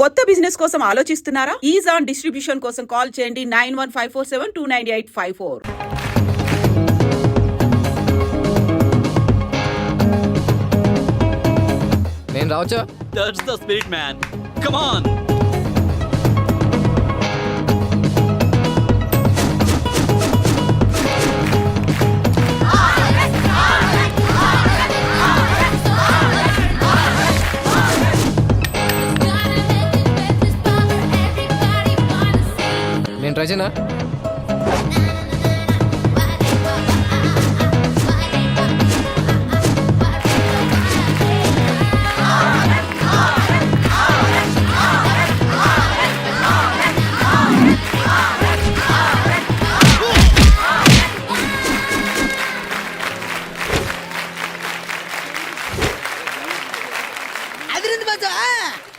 కొత్త బిజినెస్ కోసం ఆలోచిస్తున్నారా? ఈజాన్ డిస్ట్రిబ్యూషన్ కోసం కాల్ చేయండి 9154729854. నేను రావచ్చా? That's the spirit, man. Come on. నేను ట్రై చేయనా?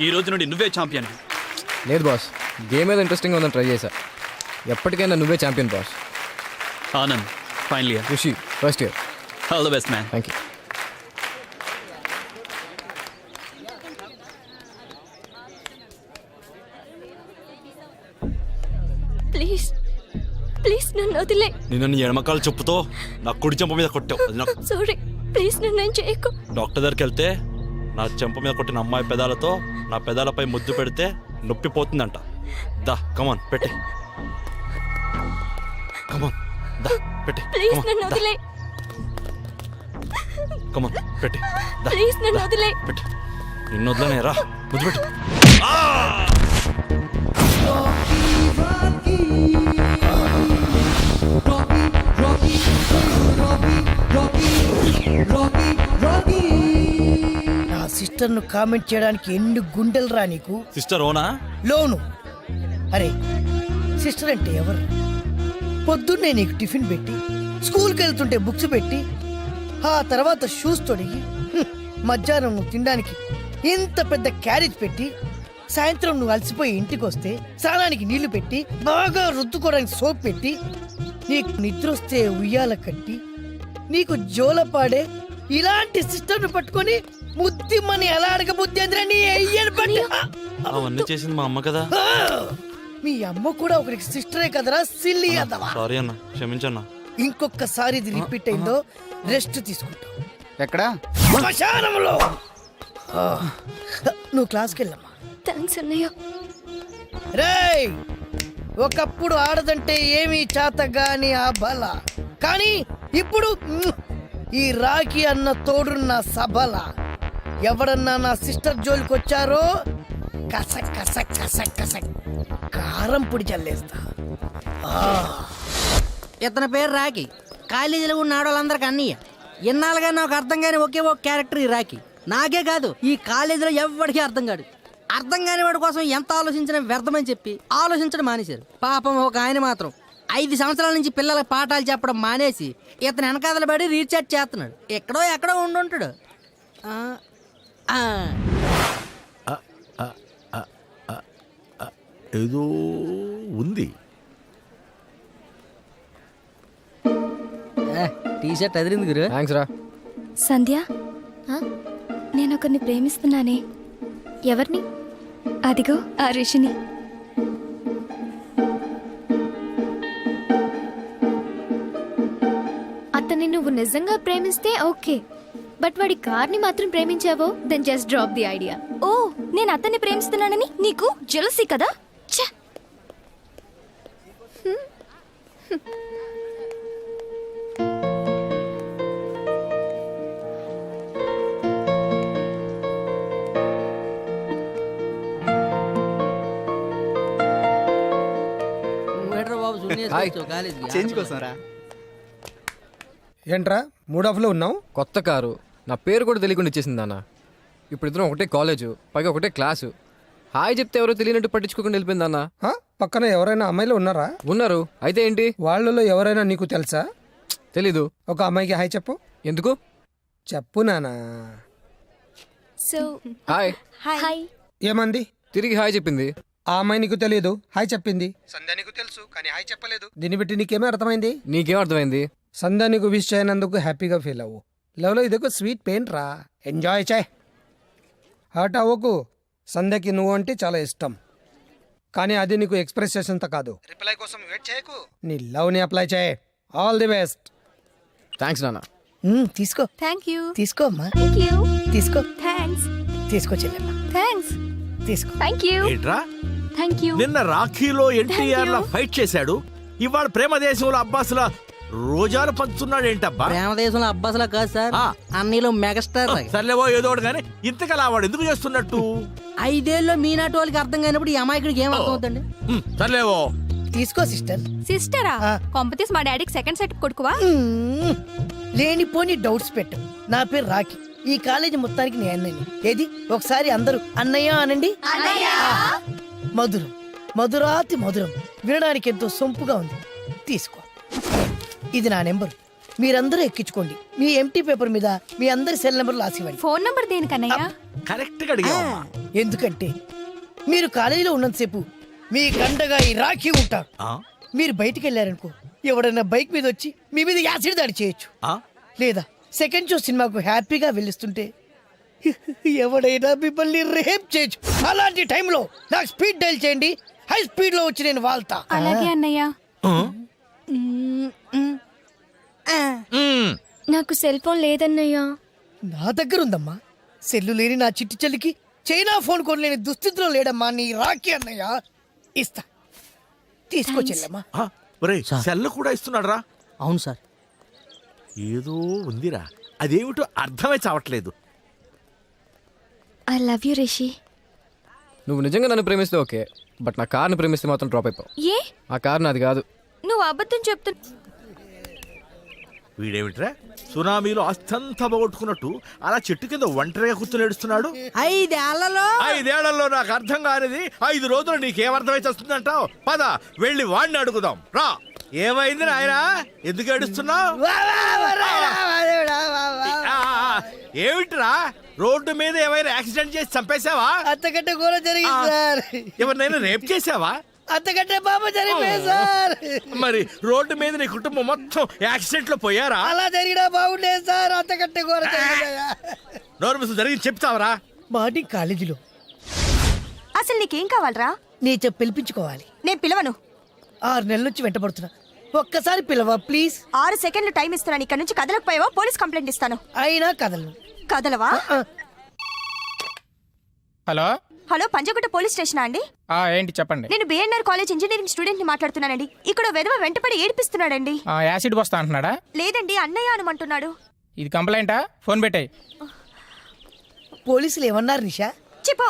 ఈ రోజు నుండి నువ్వే ఛాంపియన్. లేదు బాస్, గేమ్ ఏదో ఇంట్రెస్టింగ్ ఉందని ట్రై చేశా. ఎప్పటికైనా నువ్వే champion boss. Anand, final year. Rishi first year. All the best man. Thank you. Please please నన్ను వదిలే. నిన్ను నీ ఎడమకాల చెప్పుతో నా కుడి చెంప మీద కొట్టావు. సారీ ప్లీజ్ నన్ను చేయకు. డాక్టర్ దగ్గరికి వెళ్తే నా చెంప మీద కొట్టిన అమ్మాయి పెదాలతో నా పెదాలపై ముద్దు పెడితే నొప్పి పోతుందంట. దా కమాన్ పెట్టి. కమాన్ దా పెట్టి. ప్లీజ్ నన్ను వదిలే. కమాన్ పెట్టి. ప్లీజ్ నన్ను వదిలే. పెట్టి. నిన్ను వదలనే రా ముద్దు పెట్టి. నా సిస్టర్ ను కామెంట్ చేయడానికి ఎన్ని గుండెలు రా నీకు? సిస్టర్ ఓనా? లోను. అరే సిస్టర్ అంటే ఎవరు? పొద్దున్నే నీకు టిఫిన్ పెట్టి, స్కూల్కి వెళ్తుంటే బుక్స్ పెట్టి, ఆ తర్వాత షూస్ తొడిగి, మధ్యాహ్నం నువ్వు తినడానికి ఇంత పెద్ద క్యారేజ్ పెట్టి, సాయంత్రం నువ్వు అలసిపోయి ఇంటికి వస్తే స్నానానికి నీళ్లు పెట్టి, బాగా రుద్దుకోవడానికి సోప్ పెట్టి, నీకు నిద్ర వస్తే ఉయ్యాల కట్టి, నీకు జోలపాడే ఇలాంటి సిస్టర్ను పట్టుకొని ముద్దిమ్మని ఎలా అడగబుద్ది అందిరా నీ అయ్యని పట్టి. అవన్నీ చేసింది మా అమ్మ కదా. మీ అమ్మ కూడా ఒకరికి సిస్టరే కదరా సిల్లి అదవా. సారీ అన్న, క్షమించన్నా. ఇంకొకసారి ఇది రిపీట్ అయిందో రెస్ట్ తీసుకుంటావు. ఎక్కడా? శ్మశానంలో. నువ్వు క్లాస్కి వెళ్ళమ్మా. థ్యాంక్స్ అన్నయ్య. రేయ్, ఒకప్పుడు ఆడదంటే ఏమీ చేతగాని ఆ బల, కానీ ఇప్పుడు ఈ రాఖీ అన్న తోడున్న సబల. ఎవడన్నా నా సిస్టర్ జోలికి వచ్చారో కసక్ కసక్ కసక్ కసక్ కారం పొడి చల్లేస్తా. ఇతని పేరు రాఖీ. కాలేజీలో ఉన్న ఆడవాళ్ళందరికీ అన్నయ్య. ఇన్నాళ్ళుగా నాకు అర్థం కాని ఒకే ఒక క్యారెక్టర్ ఈ రాఖీ. నాకే కాదు, ఈ కాలేజీలో ఎవరికి అర్థం కాడు. అర్థం కాని వాడి కోసం ఎంత ఆలోచించినా వ్యర్థమని చెప్పి ఆలోచించడం మానేశారు. పాపం ఒక ఆయన మాత్రం 5 సంవత్సరాల నుంచి పిల్లలకు పాఠాలు చెప్పడం మానేసి ఇతను వెనకాదల పడి రీఛార్జ్ చేస్తున్నాడు. ఎక్కడో ఉండుంటాడు. ఏదో ఉంది. టీషర్ట్ అదిరింది గురు. థ్యాంక్స్ రా. సంధ్య, నేను ఒకరిని ప్రేమిస్తున్నానే. ఎవరిని? అదిగో ఆ రిషిని. అతన్ని నువ్వు నిజంగా ప్రేమిస్తే ఓకే, బట్ వాడి కార్ని మాత్రం ప్రేమించావో then just drop the idea. ఓ, నేను అతన్ని ప్రేమిస్తున్నానని నీకు జెలసీ కదా? చేంజ్ కోసం రా. ఏంట్రా మూడ్ ఆఫ్ లో ఉన్నావు? కొత్త కారు, నా పేరు కూడా తెలియకుండా ఇచ్చేసింది అన్న. ఇప్పుడు ఇద్దరం ఒకటే కాలేజు, పైగా ఒకటే క్లాసు. హాయ్ చెప్తే ఎవరో తెలియనట్టు పట్టించుకోకుండా వెళ్ళిపోయింది అన్న. పక్కన ఎవరైనా అమ్మాయిలు ఉన్నారా? ఉన్నారు. అయితే ఏంటి? వాళ్ళలో ఎవరైనా నీకు తెలుసా? తెలీదు. ఒక అమ్మాయికి హాయ్ చెప్పు. ఎందుకు? చెప్పు నానా. So hi. హాయ్. ఏమంది? తిరిగి హాయ్ చెప్పింది. ఆ అమ్మాయి నీకు తెలియదు, హాయ్ చెప్పింది. సంధ్య నీకు తెలుసు కానీ హాయ్ చెప్పలేదు. దీన్ని బట్టి నీకేమీ అర్థమైంది? నీకేం అర్థమైంది? సంధ్య నీకు విష్ చేయనందుకు హ్యాపీగా ఫీల్ అవ్వు. లవ్ లో ఇదొక స్వీట్ పెయిన్ రా, ఎంజాయ్ చేయి. హర్ట్ అవ్వకు. సంధ్యకి నువ్వు అంటే చాలా ఇష్టం, కానీ అది నీకు ఎక్స్ప్రెస్ చేసేంత కాదు. రిప్లై కోసం వెయిట్ చేయకు, నీ లవ్ని అప్లై చేయి. All the best. థ్యాంక్స్ నాన్న. తీసుకో థ్యాంక్ యూ. తీసుకో అమ్మా, థ్యాంక్ యూ. తీసుకో థ్యాంక్స్. తీసుకో చెల్లెమ్మా, థ్యాంక్స్. తీసుకో. Thank you. ఏంట్రా థ్యాంక్ యూ. నిన్న రాఖీలో ఎన్టీఆర్ లా ఫైట్ చేశాడు, ఇవాళ ప్రేమ దేశంలో అబ్బాసులా రోజాలు పంచుతున్నాడు ఏంటబ్బా? ప్రేమ దేశంలో అబ్బాసులా కాదు సార్, ఆ. అన్నీలో మెగాస్టార్. సర్లేవో ఏదో ఒకటి కానీ ఇంతకలా వాడు ఎందుకు చేస్తున్నట్టు? 5 ఏళ్ళలో మీనాటి వాళ్ళకి అర్థం కానప్పుడు ఈ అమాయకుడికి ఏం అర్థం అవుతుంది? సర్లేవో తీసుకో సిస్టర్. సిస్టరా? ఆ. కొంపతీస్ మా డాడీకి సెకండ్ సెట్ కొడుకువా? లేనిపోని డౌట్స్ పెట్టు. నా పేరు రాఖీ, ఈ కాలేజీ మొత్తానికి నేను అన్నయ్యని. ఏది ఒకసారి అందరూ అన్నయ్య అనండి. మధురం, మధురాతి మధురం, వినడానికి ఎంతో సొంపుగా ఉంది. తీసుకో, ఇది నా నెంబర్, మీరందరూ ఎక్కించుకోండి. మీ ఎంటీ పేపర్ మీద మీ అందరి సెల్ నెంబర్లు రాసివ్వండి. ఫోన్ నంబర్ దేనికన్నయ్యా? కరెక్ట్ గా అడిగావమ్మా. ఎందుకంటే మీరు కాలేజీలో ఉన్నంతసేపు మీ గంటగా ఈ రాఖీ ఉంటారు. మీరు బయటికి వెళ్ళారనుకో, ఎవడైనా బైక్ మీద వచ్చి మీ మీద యాసిడ్ దాడి చేయొచ్చు. లేదా సెకండ్ షో సినిమాకు హ్యాపీగా వెళ్ళిస్తుంటే ఎవడైనా మిమ్మల్ని రేప్ చేయొచ్చు. అలాంటి టైంలో నాకు స్పీడ్ డైల్ చేయండి, హై స్పీడ్ లో వచ్చి నేను వాళ్తా. అలాగే అన్నయ్య. నాకు సెల్ ఫోన్ లేదన్నయ్యా. నా దగ్గర ఉందమ్మా, సెల్లు లేని నా చిట్టి చెల్లికి చైనా ఫోన్ కొనలేని దుస్థితిలో లేడమ్మా నీ రాఖీ అన్నయ్య. ఇస్తా, తీసుకో చెల్లెమ్మా. ఒరేయ్, సెల్ కూడా ఇస్తున్నాడు రా. అవును సార్. ఏదో ఉందిరా, అదేమిటో అర్థమై చావట్లేదు. I love you Rishi. నువ్వు నిజంగా నన్ను ప్రేమిస్తే ఓకే, బట్ నా కార్ని ప్రేమిస్తే మాత్రం డ్రాప్ అయిపోవు. ఏ? ఆ కార్ నాది కాదు. నువ్వు అబద్ధం చెప్తు. వీడేమిట్రా సునామీలో ఆస్తంతా పోగొట్టుకున్నట్టు అలా చెట్టు కింద ఒంటరిగా కూర్చొని ఏడుస్తున్నాడు. 5 ఏళ్లలో 5 ఏళ్లలో నాకు అర్థం కానిది 5 రోజులు నీకేమర్థమైతే వస్తుందంటావు? పద వెళ్ళి వాడిని అడుగుదాం రా. ఏమైంది నాయనా, ఎందుకు ఏడుస్తున్నావు? ఏమిట్రా రోడ్డు మీద ఏమైనా యాక్సిడెంట్ చేసి చంపేశావా? అంతకంటే కూడా జరిగింది సార్. ఎవరినైనా రేప్ చేసావా? అంతకంటే బాబు జరిగిపోయింది సార్. మరి రోడ్డు మీద నీ కుటుంబం మొత్తం యాక్సిడెంట్ లో పోయారా? అలా జరిగినా బాగుండేది సార్. అంతకంటే కూడా నోరు ముసుగు జరిగి చెప్తావరా? మార్నింగ్ కాలేజీలో అసలు నీకేం కావాలరా? నీ చెప్పు పిలిపించుకోవాలి. నేను పిలవను. 6 నెలల నుంచి వెంటబడుతున్నా, ఒక్కసారి పిలవా ప్లీజ్. 6 సెకండ్లు టైం ఇస్తున్నాను. ఇక్కడ నుంచి కదలకపోయావా పోలీస్ కంప్లైంట్ ఇస్తాను. అయినా కదలను. కదలవా? హలో హలో, పంజగుట్ట పోలీస్ స్టేషనా అండి? ఏంటి చెప్పండి. నేను బిఎన్ఆర్ కాలేజ్ ఇంజనీరింగ్ స్టూడెంట్ ని మాట్లాడుతున్నానండి. ఇక్కడ వెధవ వెంటపడి ఏడిపిస్తున్నాడండి. యాసిడ్ వస్తా అంటున్నాడా? లేదండి, అన్నయ్య అనమంటున్నాడు. ఇది కంప్లైంటా? ఫోన్ పెట్టాయి. పోలీసులు ఏమన్నారు నిషా? చెప్పు.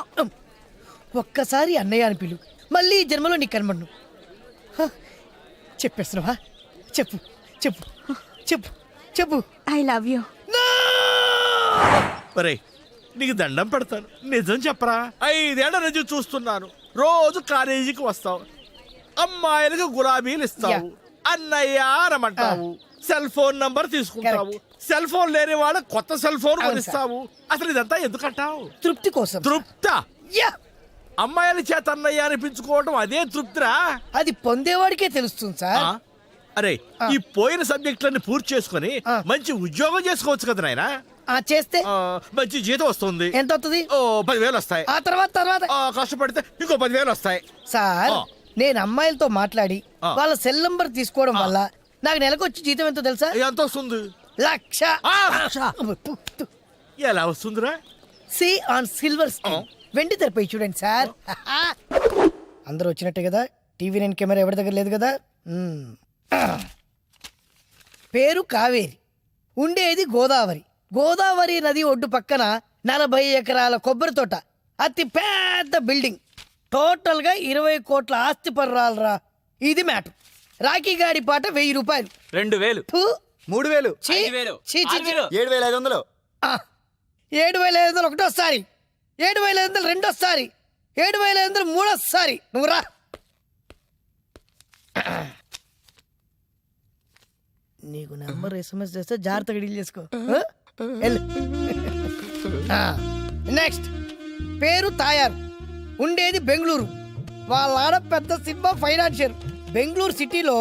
ఒక్కసారి అన్నయ్య అని పిలు, మళ్ళీ ఈ జన్మలో నీకు కనబడను. చెప్పేస్తున్నావా? చెప్పు చెప్పు చెప్పు చెప్పు. I love you. ఒరేయ్, నీకు దండం పెడతాను, నిజం చెప్పరా? 5 ఏళ్ల నుంచి చూస్తున్నాను. రోజు కాలేజీకి వస్తావు, అమ్మాయిలకు గులాబీలు ఇస్తావు, అన్నయ్య అనమంటావు, సెల్ ఫోన్ నంబర్ తీసుకుంటావు, సెల్ ఫోన్ లేని వాడు కొత్త సెల్ ఫోన్ కొనిస్తావు. అసలు ఇదంతా ఎందుకంటావు? తృప్తి కోసం. తృప్తా? అమ్మాయిల చేత అన్నయ్య అనిపించుకోవడం అదే తృప్తిరా? అది పొందేవాడికే తెలుస్తుంది సార్. అరే, ఈ పోయిన సబ్జెక్టులన్నీ పూర్తి చేసుకుని మంచి ఉద్యోగం చేసుకోవచ్చు కదా నాయనా. చేస్తే మంచి జీతం వస్తుంది. ఎంత వస్తుంది? 10,000 వస్తాయి. ఆ తర్వాత కష్టపడితే ఇంకో 10,000 వస్తాయి. సార్, నేను అమ్మాయిలతో మాట్లాడి వాళ్ళ సెల్ నంబర్ తీసుకోవడం వల్ల నాకు నెలకు వచ్చి జీతం ఎంతో తెలుసా? ఎంత వస్తుంది? 1,00,000. ఎలా వస్తుందిరా? సి ఆన్ సిల్వర్ స్క్రీన్, వెండి తెరపై చూడండి సార్. అందరూ వచ్చినట్టే కదా? టీవీ 9 కెమెరా ఎవరి దగ్గర లేదు కదా? పేరు కావేరి, ఉండేది గోదావరి. గోదావరి నది ఒడ్డు పక్కన 40 ఎకరాల కొబ్బరి తోట, అతి పెద్ద బిల్డింగ్, టోటల్ గా 20 కోట్ల ఆస్తి పర్రాలరా. ఇది మ్యాటర్. రాఖీ గాడి పాట 1000 రూపాయలు. 2,000. 3,000. 7,500. 7,500 ఒకటోసారి, 7,500 రెండోసారి, 7,500 మూడోసారి. నువ్వు రా. నీకు నెంబర్ SMS చేస్తే జాగ్రత్తగా డీల్ చేసుకో. నెక్స్ట్, పేరు తాయారు, ఉండేది బెంగళూరు. వాళ్ళ ఆడ పెద్ద సినిమా ఫైనాన్షియర్. బెంగళూరు సిటీలో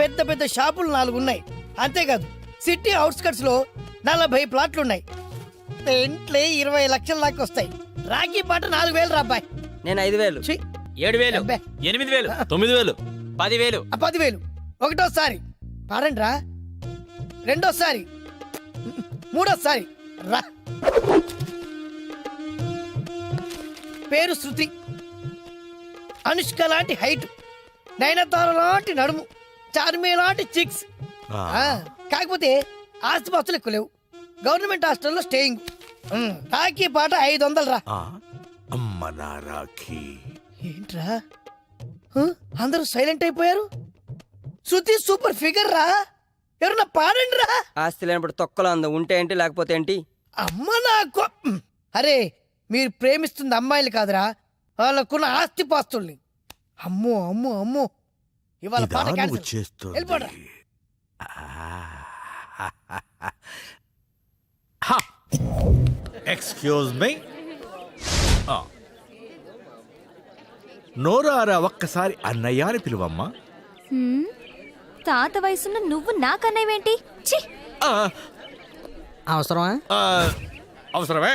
పెద్ద పెద్ద షాపులు 4 ఉన్నాయి. అంతేకాదు సిటీ అవుట్స్కట్స్ లో 40 ప్లాట్లు ఉన్నాయి. రెంట్లే 20 లక్షల దాకా వస్తాయి. రాఖీ పాట 4,000 రాబాయ్. నేను 5,000. ఛీ, 7,000 అబ్బే. 8,000 9,000 10,000 ఆ 10,000 ఒకటోసారి పాడండి రా, రెండోసారి, మూడోసారి రా. పేరు శృతి, అనుష్క లాంటి హైట్, నయనతార లాంటి నడుము, చార్మి లాంటి చిక్స్. కాకపోతే ఆస్తిపాస్తులు ఎక్కువ లేవు, గవర్నమెంట్ హాస్టల్లో స్టేయింగ్. రాఖీ పాట 500 రా. అమ్మ నా రాఖీ. ఏంట్రా అందరూ సైలెంట్ అయిపోయారు? శృతి సూపర్ ఫిగర్ రా, ఎవరన్నా పాడండి రా. ఆస్తి లేనప్పుడు తొక్కలో అంద ఉంటే ఏంటి లేకపోతే ఏంటి? అమ్మ నాకు అరే, మీరు ప్రేమిస్తుంది అమ్మాయిలు కాదురా, వాళ్ళకున్న ఆస్తి పాస్తుల్ని. అమ్మో అమ్మో అమ్మో, ఇవాళ పాట cancel. వెళ్ళిపోండ్రా. ఎక్స్క్యూజ్ మీ, నోరారా ఒక్కసారి అన్నయ్య అని పిలువమ్మా. తాత వయసున్న నువ్వు నాకన్నవేంటి? ఛీ! అవసరమా? అవసరమే.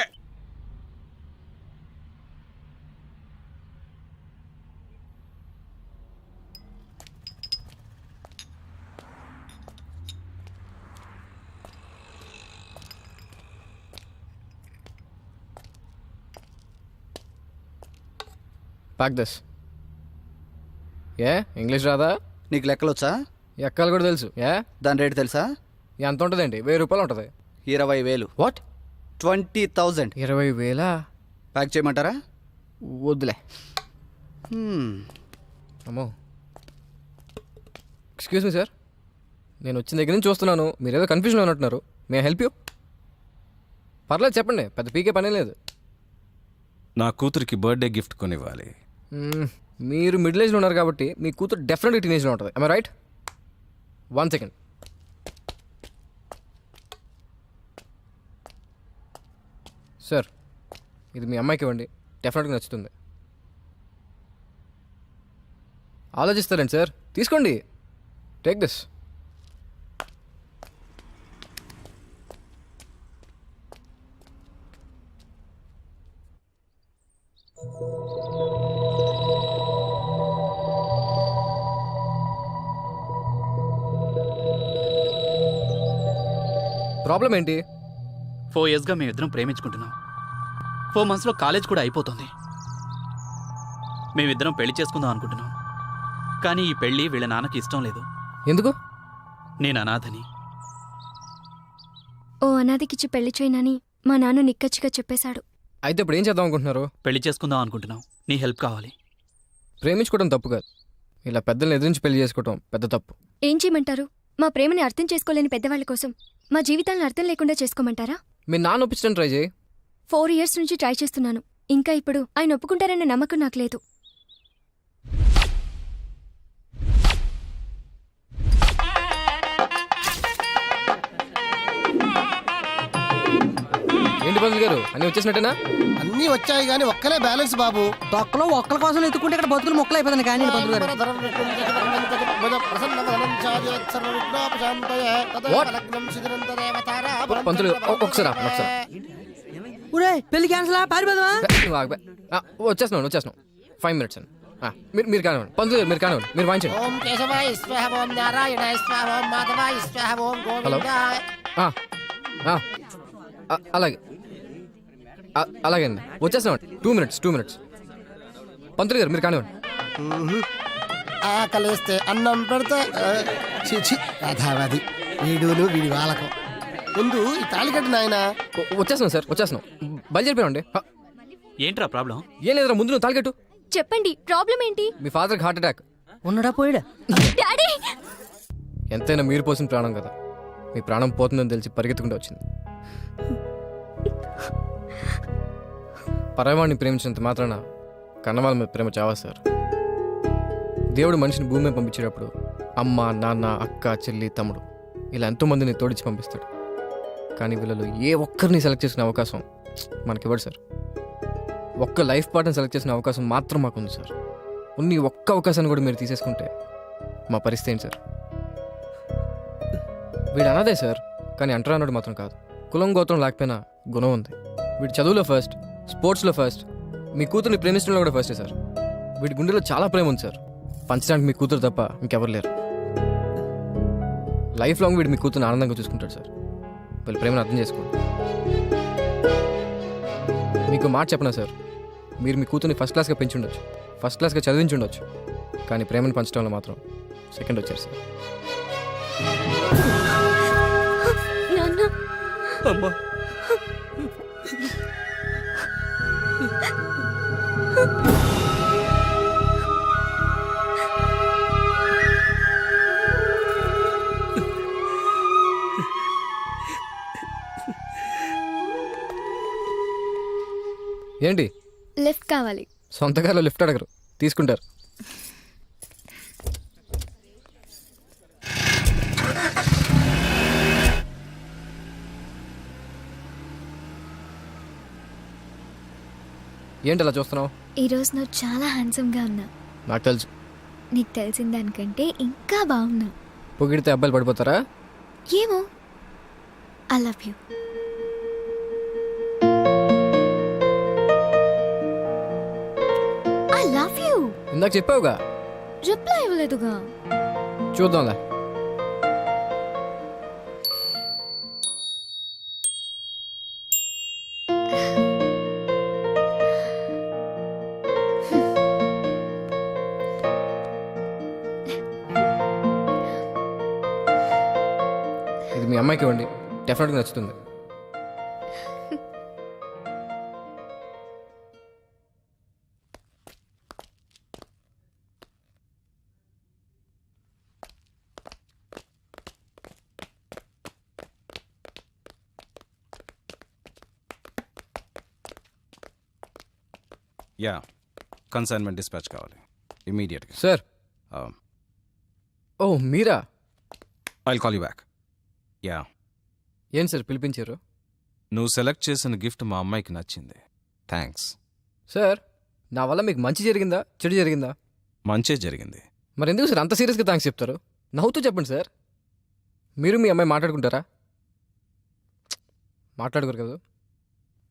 Pack this. ఏ ఇంగ్లీష్ రాదా? నీకు లెక్కలు వచ్చా? ఎక్కాలు కూడా తెలుసు. ఏ దాని రేటు తెలుసా? ఎంత ఉంటుందండి? 1,000 రూపాయలు ఉంటుంది. 20,000. వాట్? 20,000. 20,000? ప్యాక్ చేయమంటారా? వద్దులే. అమ్మో, ఎక్స్క్యూజ్ మీ సార్, నేను వచ్చిన దగ్గర నుంచి చూస్తున్నాను మీరు ఏదో కన్ఫ్యూజన్లో ఉన్నట్టున్నారు. May help you? పర్లేదు చెప్పండి, పెద్ద పీకే పనే లేదు. నా కూతురికి బర్త్డే గిఫ్ట్ కొనివ్వాలి. మీరు మిడిల్ ఏజ్లో ఉన్నారు కాబట్టి మీ కూతురు డెఫినెట్గా టీనేజ్లో ఉంటుంది. I right? 1 సెకండ్. సార్, ఇది మీ అమ్మాయికి ఇవ్వండి, డెఫినెట్గా నచ్చుతుంది. ఆలోచిస్తారండి సార్, తీసుకోండి. Take this. ప్రాబ్లం ఏంటి? 4 yearsగా మేమిద్దరం ప్రేమించుకుంటున్నాం. 4 monthsలో కాలేజ్ కూడా అయిపోతుంది. మేమిద్దరం పెళ్లి చేసుకుందాం అనుకుంటున్నాం. కానీ ఈ పెళ్లి వీళ్ళ నాన్నకి ఇష్టం లేదు. ఎందుకు? నేను అనాథని. ఓ అనాథకిచ్చి పెళ్లి చేయనని మా నాన్న నిక్కచ్చిగా చెప్పేశాడు. అయితే ఇప్పుడు ఏం చేద్దాం అనుకుంటున్నారు? పెళ్లి చేసుకుందాం అనుకుంటున్నాం. నీ హెల్ప్ కావాలి. ప్రేమించుకోవడం తప్పు కాదు, ఇలా పెద్దల్ని ఎదిరించి పెళ్లి చేసుకోవడం పెద్ద తప్పు. ఏం చేయమంటారు? మా ప్రేమని అర్థం చేసుకోలేని పెద్దవాళ్ళ కోసం మా జీవితాలను అర్థం లేకుండా చేసుకోమంటారా? మీ నాన్న ఒప్పించడం ట్రై చేయి. 4 years నుంచి ట్రై చేస్తున్నాను. ఇంకా ఇప్పుడు ఆయన ఒప్పుకుంటారన్న నమ్మకం నాకు లేదు. ఏంటి పంతులు గారు, అన్నీ వచ్చేసినట్టేనా? అన్నీ వచ్చాయి కానీ ఒక్కలే బ్యాలెన్స్ బాబు. తొక్కలో ఒక్కల కోసం ఎత్తుకుంటే ఇక్కడ బతుకులు మొక్కలు అయిపోతుంది. కానీ పంతులు గారు, పంతులు ఒకసారి ఒకసారి ఊరే పెళ్లి క్యాన్సిల్ పారిపోదామా? వచ్చేస్తున్నాను 5 minutes అండి. మీరు కానివ్వండి పంతులు గారు, మీరు కానివ్వండి, మీరు వాయించండి. హలో, అలాగే అలాగే అండి, వచ్చేస్తున్నాం. 2 minutes. పంతులు గారు మీరు కానివ్వండి. ఆకలిస్తే అన్నం పెడితే యథావధి వీడును వీడి వాళ్ళకం. ముందు ఈ తాళి కట్టిన ఆయన. వచ్చేస్తున్నాం సార్, వచ్చేస్తున్నాం. బయలుదేరిపోయామండి. ఏంట్రా ప్రాబ్లం? ఏం లేదురా, ముందు నువ్వు తాళి కట్టు. చెప్పండి, ప్రాబ్లం ఏంటి? మీ ఫాదర్కి హార్ట్ అటాక్. ఉన్నడా పోయాడా? డాడీ! ఎంతైనా మీరు పోసిన ప్రాణం కదా, మీ ప్రాణం పోతుందని తెలిసి పరిగెత్తుకుంటూ వచ్చింది. పరవాడిని ప్రేమించినంత మాత్రాన కన్నవాళ్ళ మీద ప్రేమ చావా సార్. దేవుడు మనిషిని భూమి మీద పంపించేటప్పుడు అమ్మ, నాన్న, అక్క, చెల్లి, తమ్ముడు ఇలా ఎంతోమందిని తోడిచి పంపిస్తాడు. కానీ వీళ్ళలో ఏ ఒక్కరిని సెలెక్ట్ చేసుకునే అవకాశం మనకివ్వడు సార్. ఒక్క లైఫ్ పార్ట్ని సెలెక్ట్ చేసిన అవకాశం మాత్రం మాకుంది సార్. ఉన్ని ఒక్క అవకాశాన్ని కూడా మీరు తీసేసుకుంటే మా పరిస్థితి ఏంటి సార్? వీడు అనాదే సార్, కానీ అంటరా అన్నాడు మాత్రం కాదు. కులం గోత్రం లేకపోయినా గుణం ఉంది. వీడు చదువులో ఫస్ట్, స్పోర్ట్స్లో ఫస్ట్, మీ కూతుర్ని ప్రేమించడంలో కూడా ఫస్టే సార్. వీడి గుండెలో చాలా ప్రేమ ఉంది సార్. పంచడానికి మీ కూతురు తప్ప ఇంకెవరు లేరు. లైఫ్ లాంగ్ వీడు మీ కూతురుని ఆనందంగా చూసుకుంటాడు సార్. వీళ్ళ ప్రేమను అర్థం చేసుకోండి. మీకు మాట చెప్పనా సార్, మీరు మీ కూతుర్ని ఫస్ట్ క్లాస్గా పెంచుండొచ్చు, ఫస్ట్ క్లాస్గా చదివించుండొచ్చు, కానీ ప్రేమను పంచడంలో మాత్రం సెకండ్ వచ్చారు సార్. నాన్న అమ్మా ఏంటి లిఫ్ట్ కావాలి. సొంత కార్లో లిఫ్ట్ అడగరు, తీసుకుంటారు. ఏంటి అలా చూస్తున్నావు? ఈరోజు నువ్వు చాలా హ్యాండ్సమ్గా ఉన్నావు. నాకు తెలుసు. నీకు తెలిసిన దానికంటే ఇంకా బాగున్నావు. పొగిడితే అబ్బాయిలు పడిపోతారా? ఏమో. I love you. I love you. ఇందాక చెప్పావుగా. రిప్లై ఇవ్వలేదుగా. చూద్దాంలే. ఇది మీ అమ్మాయికి ఇవ్వండి, డెఫినెట్గా నచ్చుతుంది. యా, కన్సైన్మెంట్ డిస్పాచ్ కావాలి ఇమీడియట్గా. సార్. ఓ మీరా? I call you back. Yeah. ఏంటి సార్ పిలిపించారు? నువ్వు సెలెక్ట్ చేసిన గిఫ్ట్ మా అమ్మాయికి నచ్చింది. థ్యాంక్స్. సార్, నా వల్ల మీకు మంచి జరిగిందా చెడు జరిగిందా? మంచే జరిగింది. మరి ఎందుకు సార్ అంత సీరియస్గా థ్యాంక్స్ చెప్తారు? నవ్వుతూ చెప్పండి సార్. మీరు మీ అమ్మాయి మాట్లాడుకుంటారా? మాట్లాడుకోరు కదా.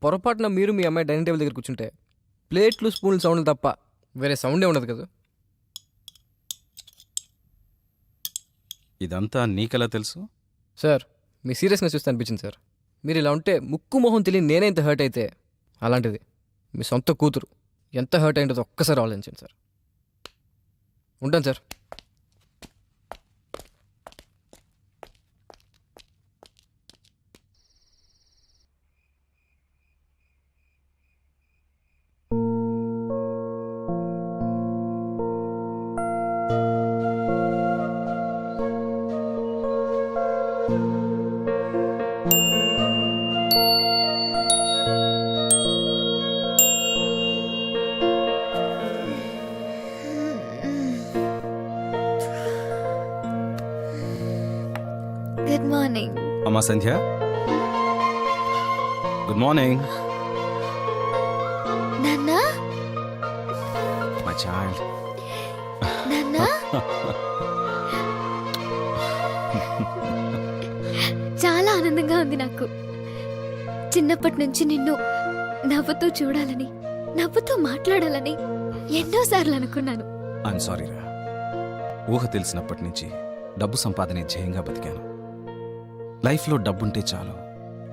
పొరపాటున మీరు మీ అమ్మాయి డైనింగ్ టేబుల్ దగ్గర కూర్చుంటే ప్లేట్లు స్పూన్లు సౌండ్లు తప్ప వేరే సౌండే ఉండదు కదా. ఇదంతా నీకెలా తెలుసు? సార్, మీ సీరియస్నెస్ చూస్తే అనిపించింది సార్. మీరు ఇలా ఉంటే ముక్కు మొహం తెలియని నేనే ఇంత హర్ట్ అయితే, అలాంటిది మీ సొంత కూతురు ఎంత హర్ట్ అయిందో ఒక్కసారి ఆలోచించండి సార్. ఉంటాను సార్. Good morning. అమ్మా సంధ్య, గుడ్ మార్నింగ్. నాన్న. My child. నాన్న. చాలా ఆనందంగా ఉంది నాకు. చిన్నప్పటి నుంచి నిన్ను నవ్వుతూ చూడాలని, నవ్వుతూ మాట్లాడాలని ఎన్నోసార్లు అనుకున్నాను. ఐఎమ్ సారీ రా. ఊహ తెలిసినప్పటి నుంచి డబ్బు సంపాదనే ధ్యేయంగా బతికాను. లైఫ్లో డబ్బుంటే చాలు,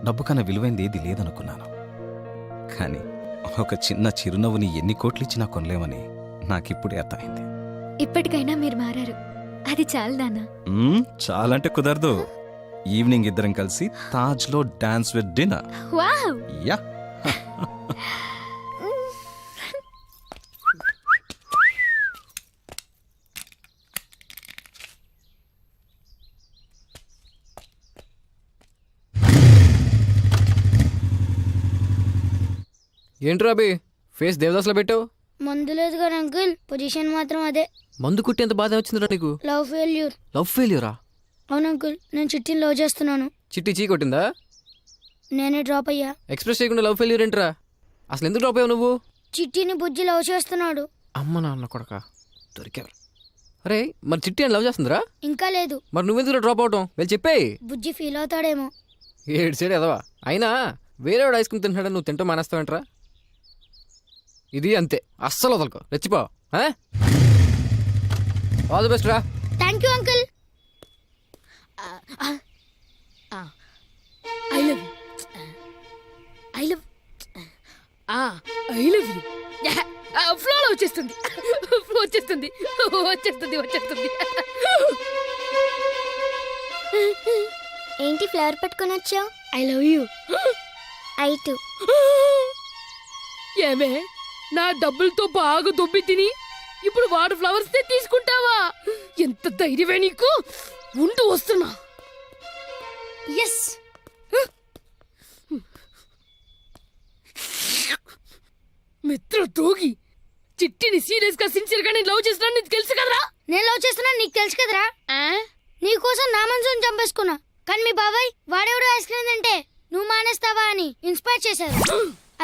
డబ్బు కన్నా విలువైంది ఏది లేదనుకున్నాను. కానీ ఒక చిన్న చిరునవ్వుని ఎన్ని కోట్లిచ్చినా కొనలేమని నాకిప్పుడే అర్థమైంది. ఇప్పటికైనా మీరు మారారు, అది చాలు నాన్న. చాలంటే కుదరదు. ఈవినింగ్ ఇద్దరం కలిసి తాజ్లో dance with dinner. Wow. Yeah. ఏంట్రా అభి, ఫేస్ దేవదాస్లో పెట్టావు? మందు లేదు కదా అంకుల్, పొజిషన్ మాత్రం అదే. మందు కుట్టేంత బాధ వచ్చిందిరా నీకు? Love failure. లవ్ ఫెయిల్యూరా? అవును అంకుల్, నేను చిట్టిని లవ్ చేస్తున్నాను. చిట్టి చీ కొట్టిందా? నేనే డ్రాప్ అయ్యా. ఎక్స్ప్రెస్ చేయకుండా లవ్ ఫెయిల్యూర్ ఏంట్రా? అసలు ఎందుకు డ్రాప్ అయ్యావు నువ్వు? చిట్టిని బుజ్జి లవ్ చేస్తున్నాడు. అమ్మ నాన్న కొడక దొరికారు. అరే మరి చిట్టి అని లవ్ చేస్తుందిరా? ఇంకా లేదు. మరి నువ్వెందుకు డ్రాప్ అవటం? వెళ్ళి చెప్పేయి. బుజ్జి ఫీల్ అవుతాడేమో. ఏడు సైడ్ ఎదవా. అయినా వేరేవాడు ఐస్ క్రీమ్ తింటున్నాడని నువ్వు తింటూ మానేస్తావేంట్రా? ఇది అంతే, అస్సలు వదలకో, రెచ్చిపో. ఆల్ ది బెస్ట్ రా. Thank you uncle. I love you. I love I love you. ఫ్లోలో వచ్చేస్తుంది వచ్చేస్తుంది వచ్చేస్తుంది వచ్చేస్తుంది. ఏంటి ఫ్లవర్ పట్టుకొని వచ్చావు? I love you. I to. ఏమే నా డబ్బులతో బాగా దొబ్బి తిని ఇప్పుడు వాడు ఫ్లవర్స్ తీసుకుంటావా? ఎంత ధైర్యమే నీకు? ఉంటూ వస్తున్నా. ఎస్. మిత్ర తోగి చిట్టిని సీరియస్ గా సిన్సియర్ గా నేను లవ్ చేస్తున్నా నీకు తెలుసు కదరా? నేను లవ్ చేస్తున్నా నీకు తెలుసు కదరా? నీకోసం నా మనసుని చంపేసుకున్నా, కానీ మీ బాబాయ్ వాడెవడో ఐస్ క్రీమ్ తింటే నువ్వు మానేస్తావా అని ఇన్స్పైర్ చేశారు.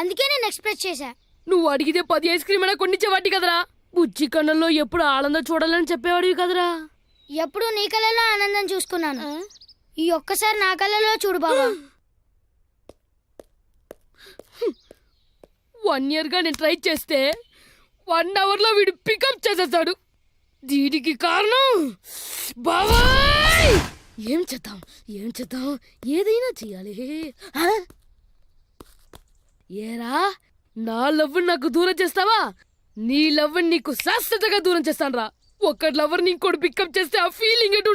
అందుకే నేను ఎక్స్ప్రెస్ చేశా. నువ్వు అడిగితే 10 ఐస్ క్రీమ్ అయినా కొనిచ్చేవాటి కదరా. బుజ్జి కన్నుల్లో ఎప్పుడు ఆనందం చూడాలని చెప్పేవాడివి కదరా. ఎప్పుడు నీ కళ్ళలో ఆనందం చూసుకున్నాను, ఈ ఒక్కసారి నా కళ్ళలో చూడు బాబా. 1 year గా నేను ట్రై చేస్తే 1 hour లో వీడు పికప్ చేసేస్తాడు. దీనికి కారణం బాబాయ్. ఏం చేద్దాం ఏదైనా చెయ్యాలి. ఏరా నా లవ్ నాకు దూరం చేస్తావా? నీ లవ్ నీకు శాశ్వతంగా దూరం చేస్తాను. ఒక్కటి లవర్ ఇంకోటి పికప్ చేస్తే ఆ ఫీలింగ్ ఎటు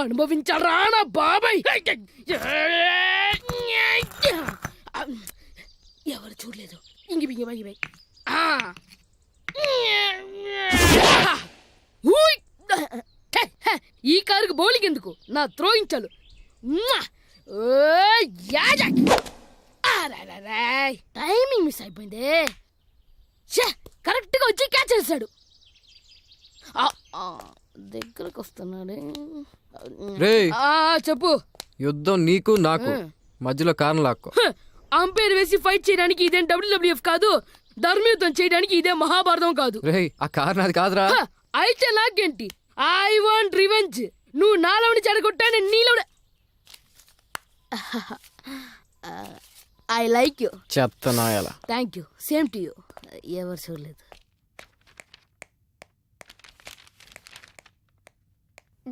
అనుభవించాలరా నా బాబాయ్. ఎవరు చూడలేదు. ఇంగి బింగి బింగి బింగి. ఈ కారుకు బౌలింగ్ ఎందుకు? నా థ్రోయింగ్ చాలు. టైమింగ్ మిస్ అయిపోయింది. కరెక్ట్ గా వచ్చి క్యాచ్ చేస్తాడు. దగ్గరకు వస్తున్నాడు. చెప్పు. యుద్ధం నీకు నాకు మధ్యలో కారణం లాక్కో. అంపైర్ వేసి ఫైట్ చేయడానికి ఇదేం WWF కాదు, ధర్మయుద్ధం చేయడానికి ఇదే మహాభారతం కాదు. ఆ కారణం అది కాదురా. అయితే నాకేంటి? I want revenge. నువ్వు నాలోని చెడగొట్టా, నేను నీలో. I like you. చెత్తనాయాల. Thank you. Same to you. ఎవరు చూడలేదు.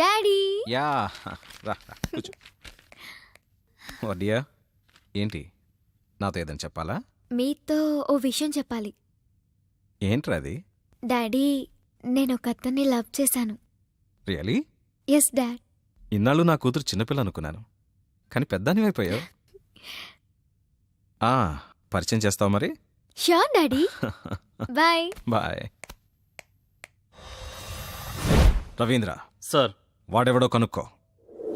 డాడీ. యా రా కూర్చో. డియర్, ఏంటి నాతో ఏదని చెప్పాలా? మీతో ఓ విషయం చెప్పాలి. ఏంట్రా అది? డాడీ, నేను ఒక అతన్ని లవ్ చేశాను. రియలీ? Yes dad. ఇన్నాళ్ళు నా కూతురు చిన్నపిల్ల అనుకున్నాను, కానీ పెద్దానివైపోయావు. పరిచయం చేస్తావు మరి? Sure daddy. Bye. Bye. Ravindra sir. వాడెవడో కనుక్కో.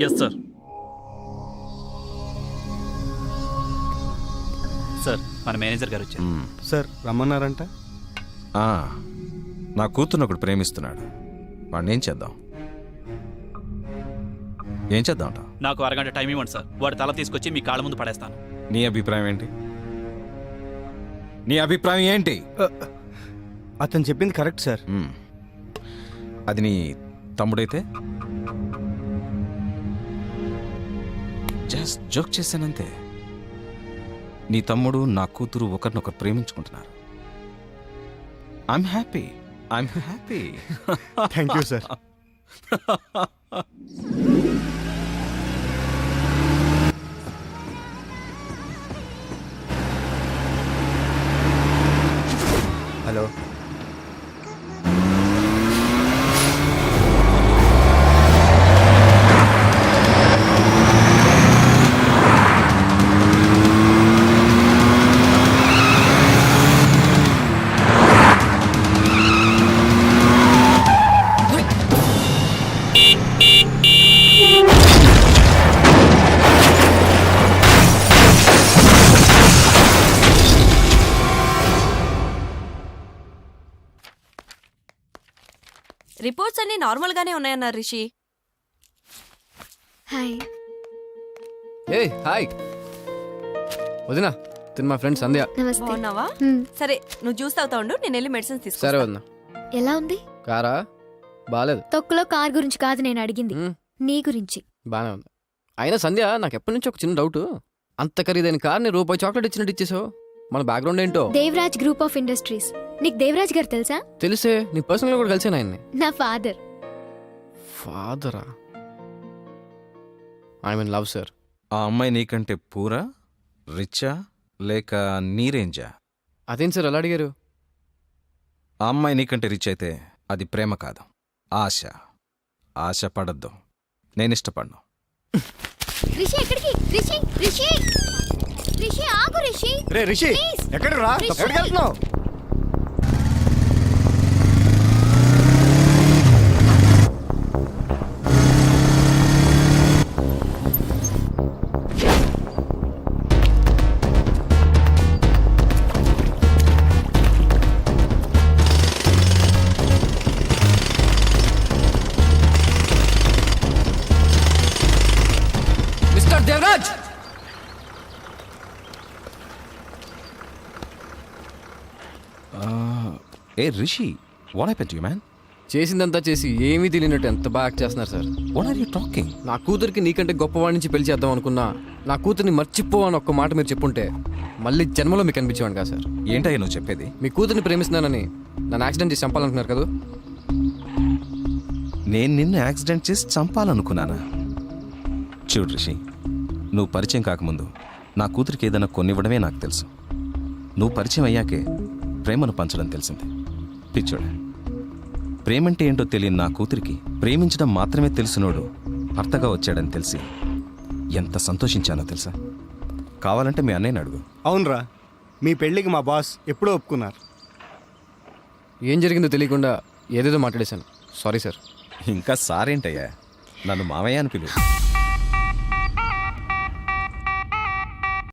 Yes sir. సార్, మన మేనేజర్ గారు వచ్చారు. సార్ రమ్మన్నారంట. నా కూతుర్ని ఒకడు ప్రేమిస్తున్నాడు. వాడిని ఏం చేద్దాం అంట? నాకు అరగంట టైం ఇవ్వండి సార్. వాడి తల తీసుకొచ్చి మీ కాళ్ళ ముందు పడేస్తాను. నీ అభిప్రాయం ఏంటి? అతను చెప్పింది కరెక్ట్ సార్. అది నీ తమ్ముడైతే జస్ట్ జోక్ చేశానంతే. నీ తమ్ముడు నా కూతురు ఒకరినొకరు ప్రేమించుకుంటున్నారు. I'm happy. Thank you sir. Hello. Reports అన్ని నార్మల్ గానే ఉన్నాయన్నారు రిషి. హాయ్. హాయ్ వదినా, తిన్న మా ఫ్రెండ్ సంధ్య. నమస్తే. బాగున్నావా? సరే, నువ్వు జ్యూస్ తాగుతా ఉండు, నేను వెళ్ళి మెడిసిన్స్ తీసుకుంటా. సరే వదినా. ఎలా ఉంది? కారా బాలేదు. తొక్కులో కార్ గురించి కాదు నేను అడిగింది, నీ గురించి. బానే ఉంది. అయినా సంధ్య, నాకు ఎప్పటి నుంచి ఒక చిన్న డౌట్. అంత ఖరీదైన కార్ని రూపాయి చాక్లెట్ ఇచ్చినట్టు ఇచ్చేసావు. మన బ్యాక్గ్రౌండ్ ఏంటో? Devaraj group of industries. నీకు దేవరాజ్ గారు తెలుసా? తెలిసే, నీ పర్సనల్గా కూడా కలిసాను ఆయన్ని. నా ఫాదర్. ఫాదరా? I mean love sir. ఆ అమ్మాయి నీకంటే పూరా, రిచ్చా లేక నీరేంజా? అదేం సార్ అలా అడిగారు? ఆ అమ్మాయి నీకంటే రిచ్ అయితే అది ప్రేమ కాదు, ఆశ. ఆశ పడద్దు, నేనిష్టపడ్ను. రిషి ఎక్కడికి? రిషి రిషి రిషి ఆగు రిషి. రే రిషి, Please. ఎక్కడికి రా? రిషి. ఎక్కడికి వెళ్తున్నావు? మిస్టర్ దేవరాజ్! ఏ Rishi, what happened to you man? చేసిందంతా చేసి ఏమీ తెలియనట్టు ఎంత బాగా యాక్ట్ చేస్తున్నారు sir. What are you talking? నా కూతురికి నీకంటే గొప్పవాడి నుంచి పెళ్లి చేద్దాం అనుకున్నా, నా కూతుర్ని మర్చిపో అని ఒక్క మాట మీరు చెప్పుంటే మళ్ళీ జన్మలో మీకు అనిపించేవాడు కదా సార్. ఏంటయ్యా నువ్వు చెప్పేది? మీ కూతుర్ని ప్రేమిస్తున్నానని నన్ను యాక్సిడెంట్ చేసి చంపాలనుకున్నారు కదా. నేను నిన్ను యాక్సిడెంట్ చేసి చంపాలనుకున్నానా? చూడు రిషి, నువ్వు పరిచయం కాకముందు నా కూతురికి ఏదైనా కొనివ్వడమే నాకు తెలుసు. నువ్వు పరిచయం అయ్యాకే ప్రేమను పంచడం తెలిసింది. పిచ్చోడా, ప్రేమంటే ఏంటో తెలియని నా కూతురికి ప్రేమించడం మాత్రమే తెలిసినోడు భర్తగా వచ్చాడని తెలిసి ఎంత సంతోషించానో తెలుసా? కావాలంటే మీ అన్నయ్యని అడుగు. అవునరా, మీ పెళ్ళికి మా బాస్ ఎప్పుడో ఒప్పుకున్నారు. ఏం జరిగిందో తెలియకుండా ఏదేదో మాట్లాడేశాను, సారీ సార్. ఇంకా సారేంటయ్యా, నన్ను మావయ్య అని పిలువు.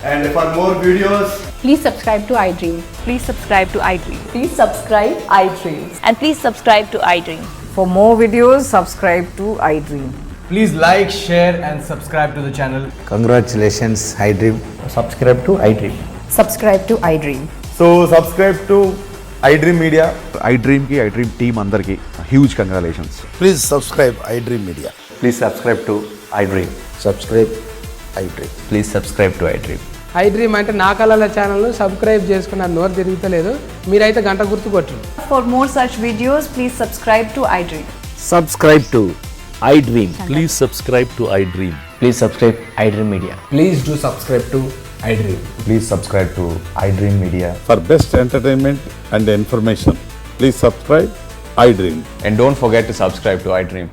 And for more videos, Please subscribe to iDream. Please subscribe to iDream. Please subscribe iDream. And please subscribe to iDream. For more videos, subscribe to iDream. please like, share and subscribe to the channel. Congratulations, iDream. Subscribe to iDream. Subscribe to iDream. So subscribe to iDream Media. iDream ki iDream team andarki huge congratulations. Please subscribe iDream Media. Please subscribe to iDream. Subscribe iDream. Please subscribe to iDream. iDream అంటే నా కళల channel subscribe చేసుకున్న నోరు తిరుగుతలేదు, మీరైతే గంట గుర్తు కొట్టరు. For more such videos, please subscribe to iDream. Subscribe to iDream. Please subscribe to iDream. Please subscribe iDream Media. Please do subscribe to iDream. Please subscribe to iDream Media. For best entertainment and information, please subscribe iDream. And don't forget to subscribe to iDream.